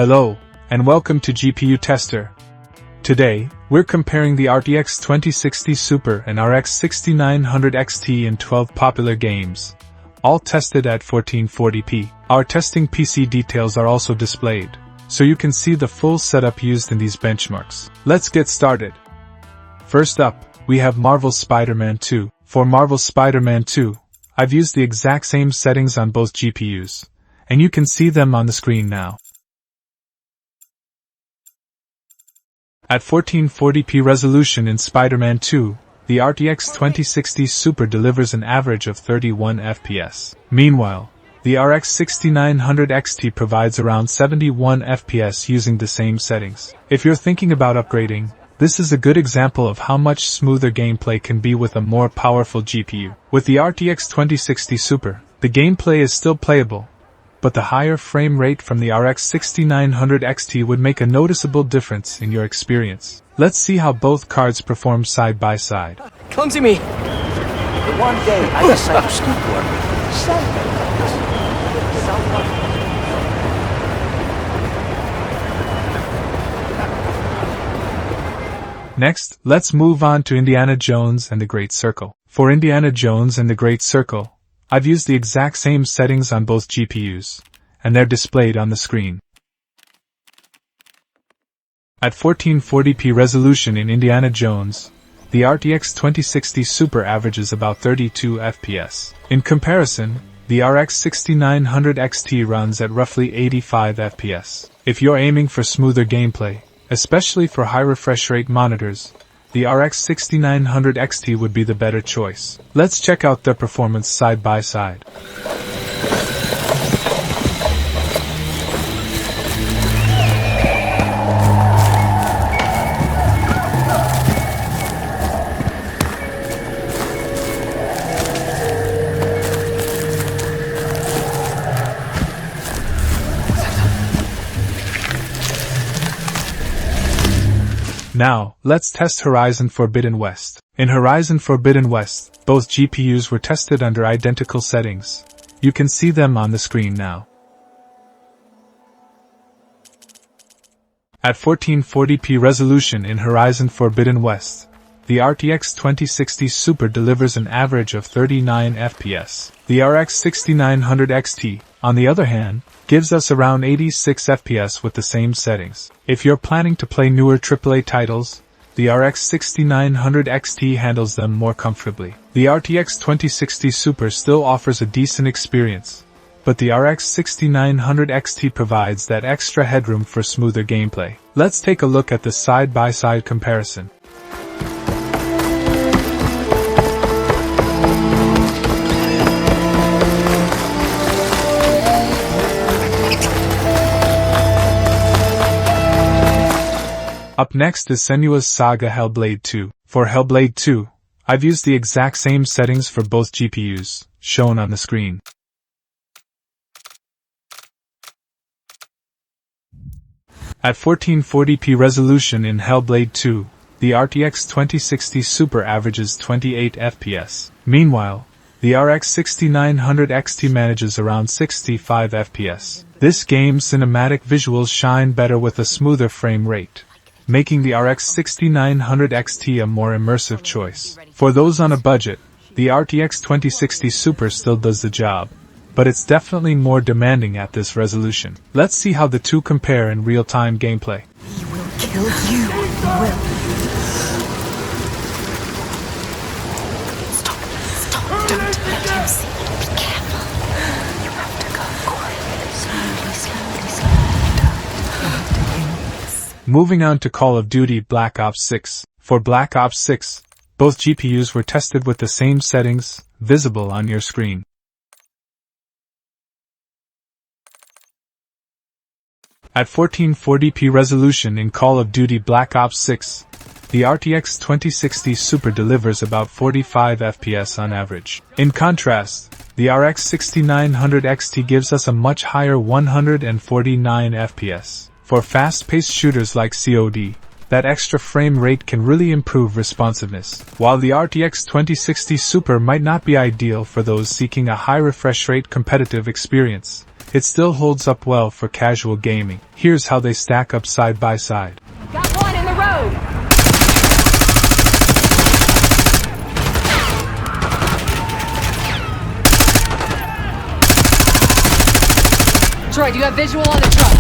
Hello, and welcome to GPU Tester. Today, we're comparing the RTX 2060 Super and RX 6900 XT in 12 popular games, all tested at 1440p. Our testing PC details are also displayed, so you can see the full setup used in these benchmarks. Let's get started. First up, we have Marvel's Spider-Man 2. For Marvel's Spider-Man 2, I've used the exact same settings on both GPUs, and you can see them on the screen now. At 1440p resolution in Spider-Man 2, the RTX 2060 Super delivers an average of 31 FPS. Meanwhile, the RX 6900 XT provides around 71 FPS using the same settings. If you're thinking about upgrading, this is a good example of how much smoother gameplay can be with a more powerful GPU. With the RTX 2060 Super, the gameplay is still playable, but the higher frame rate from the RX 6900 XT would make a noticeable difference in your experience. Let's see how both cards perform side by side. Clumsy me! The one day I decided to scoop Next, let's move on to Indiana Jones and the Great Circle. For Indiana Jones and the Great Circle, I've used the exact same settings on both GPUs, and they're displayed on the screen. At 1440p resolution in Indiana Jones, the RTX 2060 Super averages about 32 FPS. In comparison, the RX 6900 XT runs at roughly 85 FPS. If you're aiming for smoother gameplay, especially for high refresh rate monitors, the RX 6900 XT would be the better choice. Let's check out their performance side by side. Now, let's test Horizon Forbidden West. In Horizon Forbidden West, both GPUs were tested under identical settings. You can see them on the screen now. At 1440p resolution in Horizon Forbidden West, the RTX 2060 Super delivers an average of 39 FPS. The RX 6900 XT, on the other hand, gives us around 86 FPS with the same settings. If you're planning to play newer AAA titles, the RX 6900 XT handles them more comfortably. The RTX 2060 Super still offers a decent experience, but the RX 6900 XT provides that extra headroom for smoother gameplay. Let's take a look at the side-by-side comparison. Up next is Senua's Saga Hellblade 2. For Hellblade 2, I've used the exact same settings for both GPUs, shown on the screen. At 1440p resolution in Hellblade 2, the RTX 2060 Super averages 28 FPS. Meanwhile, the RX 6900 XT manages around 65 FPS. This game's cinematic visuals shine better with a smoother frame rate, making the RX 6900 XT a more immersive choice. For those on a budget, the RTX 2060 Super still does the job, but it's definitely more demanding at this resolution. Let's see how the two compare in real-time gameplay. He will kill you. He will. Stop. Don't let him see. Be careful. You have to go quietly, slowly. Moving on to Call of Duty Black Ops 6. For Black Ops 6, both GPUs were tested with the same settings, visible on your screen. At 1440p resolution in Call of Duty Black Ops 6, the RTX 2060 Super delivers about 45 FPS on average. In contrast, the RX 6900 XT gives us a much higher 149 FPS. For fast-paced shooters like COD, that extra frame rate can really improve responsiveness. While the RTX 2060 Super might not be ideal for those seeking a high refresh rate competitive experience, it still holds up well for casual gaming. Here's how they stack up side by side. Got one in the road! Troy, do you have visual on the truck?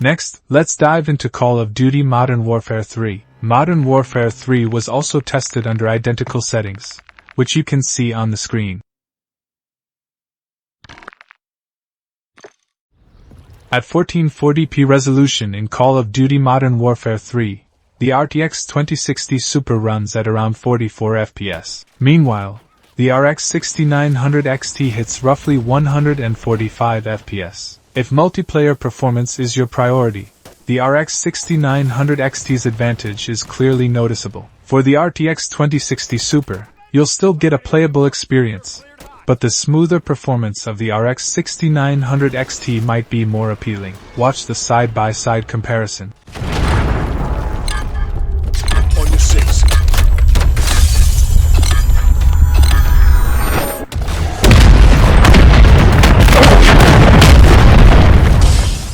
Next, let's dive into Call of Duty Modern Warfare 3. Modern Warfare 3 was also tested under identical settings, which you can see on the screen. At 1440p resolution in Call of Duty Modern Warfare 3, the RTX 2060 Super runs at around 44 FPS. Meanwhile, the RX 6900 XT hits roughly 145 FPS. If multiplayer performance is your priority, the RX 6900 XT's advantage is clearly noticeable. For the RTX 2060 Super, you'll still get a playable experience, but the smoother performance of the RX 6900 XT might be more appealing. Watch the side-by-side comparison. On your six.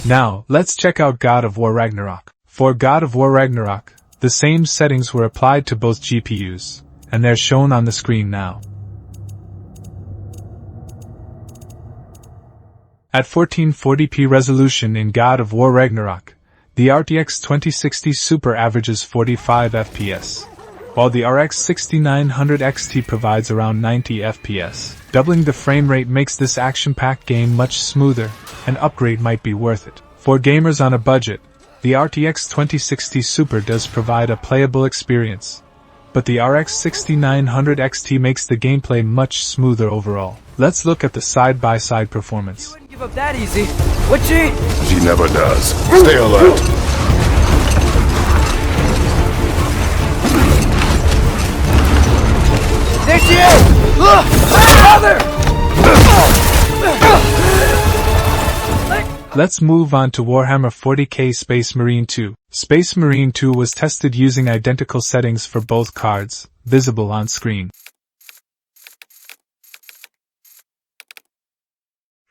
Now, let's check out God of War Ragnarök. For God of War Ragnarök, the same settings were applied to both GPUs, and they're shown on the screen now. At 1440p resolution in God of War Ragnarök, the RTX 2060 Super averages 45 FPS, while the RX 6900 XT provides around 90 FPS. Doubling the frame rate makes this action-packed game much smoother, an upgrade might be worth it. For gamers on a budget, the RTX 2060 Super does provide a playable experience, but the RX 6900 XT makes the gameplay much smoother overall. Let's look at the side-by-side performance. Give up that easy. Would she? She never does. Stay alert. There she is! Look! Father! Let's move on to Warhammer 40k Space Marine 2. Space Marine 2 was tested using identical settings for both cards, visible on screen.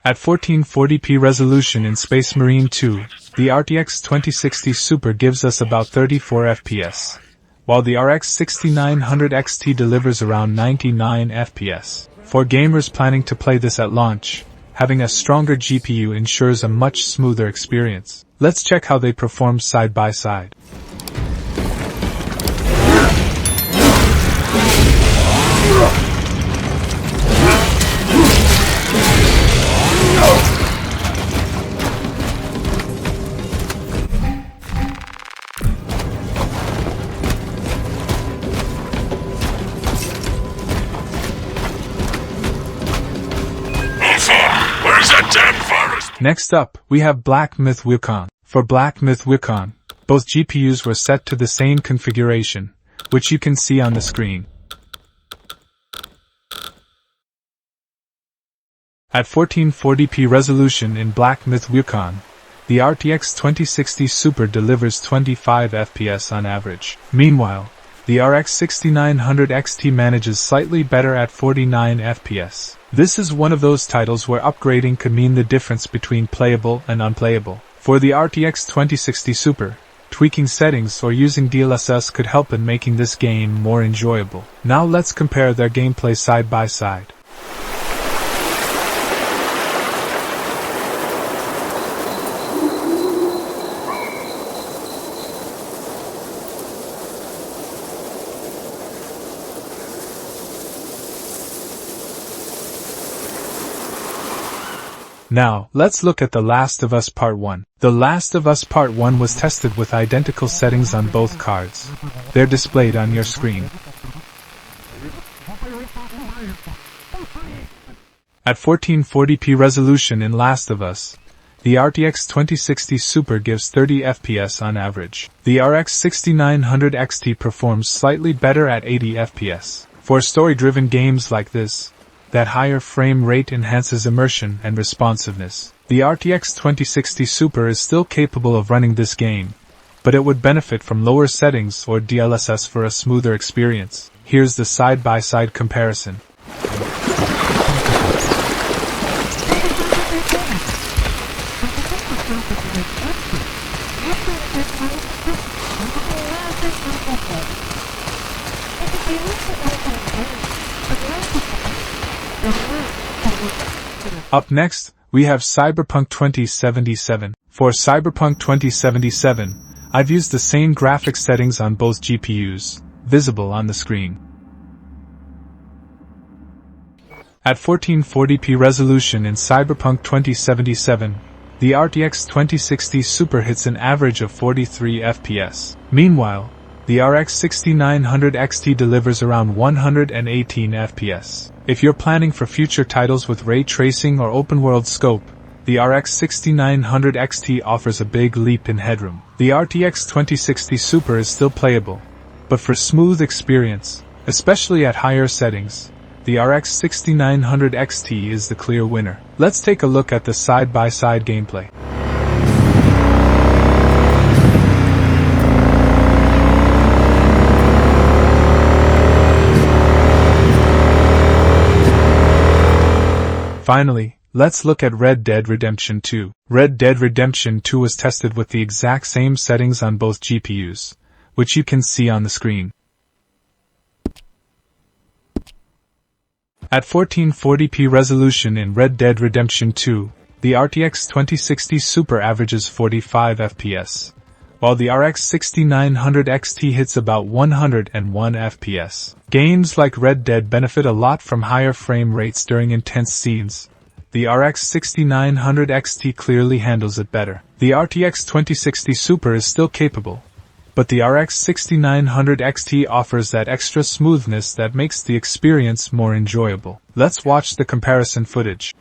At 1440p resolution in Space Marine 2, the RTX 2060 Super gives us about 34 FPS, while the RX 6900 XT delivers around 99 FPS. For gamers planning to play this at launch, having a stronger GPU ensures a much smoother experience. Let's check how they perform side by side. Next up, we have Black Myth Wukong. For Black Myth Wukong, both GPUs were set to the same configuration, which you can see on the screen. At 1440p resolution in Black Myth Wukong, the RTX 2060 Super delivers 25 FPS on average. Meanwhile, the RX 6900 XT manages slightly better at 49 FPS. This is one of those titles where upgrading could mean the difference between playable and unplayable. For the RTX 2060 Super, tweaking settings or using DLSS could help in making this game more enjoyable. Now let's compare their gameplay side by side. Now, let's look at The Last of Us Part 1. The Last of Us Part 1 was tested with identical settings on both cards. They're displayed on your screen. At 1440p resolution in Last of Us, the RTX 2060 Super gives 30 FPS on average. The RX 6900 XT performs slightly better at 80 FPS. For story-driven games like this, that higher frame rate enhances immersion and responsiveness. The RTX 2060 Super is still capable of running this game, but it would benefit from lower settings or DLSS for a smoother experience. Here's the side-by-side comparison. Up next, we have Cyberpunk 2077. For Cyberpunk 2077, I've used the same graphics settings on both GPUs, visible on the screen. At 1440p resolution in Cyberpunk 2077, the RTX 2060 Super hits an average of 43 FPS. Meanwhile, the RX 6900 XT delivers around 118 FPS. If you're planning for future titles with ray tracing or open-world scope, the RX 6900 XT offers a big leap in headroom. The RTX 2060 Super is still playable, but for smooth experience, especially at higher settings, the RX 6900 XT is the clear winner. Let's take a look at the side-by-side gameplay. Finally, let's look at Red Dead Redemption 2. Red Dead Redemption 2 was tested with the exact same settings on both GPUs, which you can see on the screen. At 1440p resolution in Red Dead Redemption 2, the RTX 2060 Super averages 45 FPS, while the RX 6900 XT hits about 101 FPS. Games like Red Dead benefit a lot from higher frame rates during intense scenes. The RX 6900 XT clearly handles it better. The RTX 2060 Super is still capable, but the RX 6900 XT offers that extra smoothness that makes the experience more enjoyable. Let's watch the comparison footage.